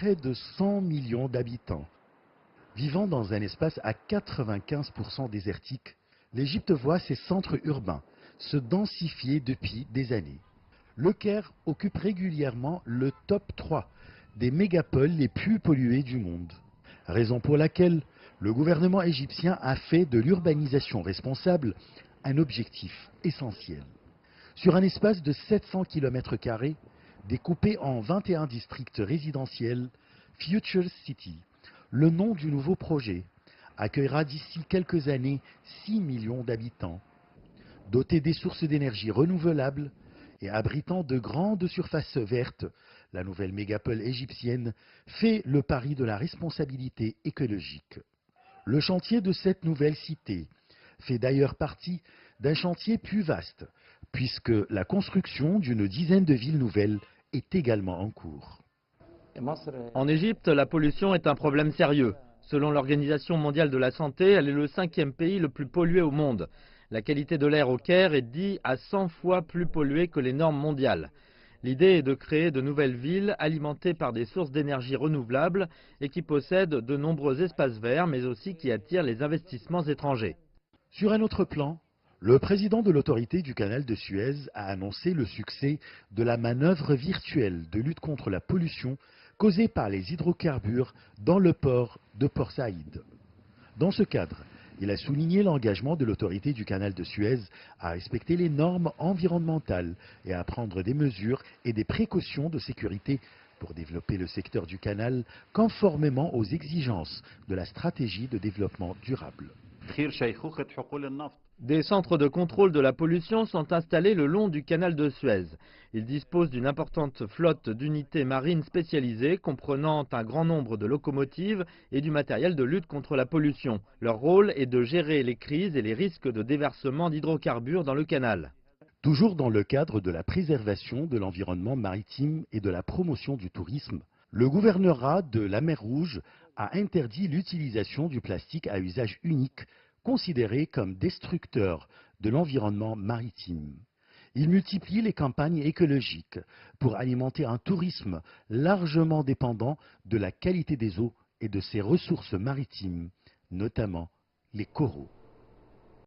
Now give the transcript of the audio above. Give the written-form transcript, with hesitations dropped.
près de 100 millions d'habitants. Vivant dans un espace à 95% désertique, l'Égypte voit ses centres urbains se densifier depuis des années. Le Caire occupe régulièrement le top 3 des mégapoles les plus polluées du monde. Raison pour laquelle le gouvernement égyptien a fait de l'urbanisation responsable un objectif essentiel. Sur un espace de 700 km², découpé en 21 districts résidentiels, Future City, le nom du nouveau projet, accueillera d'ici quelques années 6 millions d'habitants. Doté des sources d'énergie renouvelables et abritant de grandes surfaces vertes, la nouvelle mégapole égyptienne fait le pari de la responsabilité écologique. Le chantier de cette nouvelle cité fait d'ailleurs partie d'un chantier plus vaste, puisque la construction d'une dizaine de villes nouvelles est également en cours. En Égypte, la pollution est un problème sérieux. Selon l'Organisation mondiale de la santé, elle est le 5e pays le plus pollué au monde. La qualité de l'air au Caire est 10 à 100 fois plus polluée que les normes mondiales. L'idée est de créer de nouvelles villes alimentées par des sources d'énergie renouvelables et qui possèdent de nombreux espaces verts, mais aussi qui attirent les investissements étrangers. Sur un autre plan, le président de l'autorité du canal de Suez a annoncé le succès de la manœuvre virtuelle de lutte contre la pollution causée par les hydrocarbures dans le port de Port Saïd. Dans ce cadre, il a souligné l'engagement de l'autorité du canal de Suez à respecter les normes environnementales et à prendre des mesures et des précautions de sécurité pour développer le secteur du canal conformément aux exigences de la stratégie de développement durable. Des centres de contrôle de la pollution sont installés le long du canal de Suez. Ils disposent d'une importante flotte d'unités marines spécialisées comprenant un grand nombre de locomotives et du matériel de lutte contre la pollution. Leur rôle est de gérer les crises et les risques de déversement d'hydrocarbures dans le canal. Toujours dans le cadre de la préservation de l'environnement maritime et de la promotion du tourisme, le gouvernorat de la mer Rouge a interdit l'utilisation du plastique à usage unique, considéré comme destructeur de l'environnement maritime. Il multiplie les campagnes écologiques pour alimenter un tourisme largement dépendant de la qualité des eaux et de ses ressources maritimes, notamment les coraux.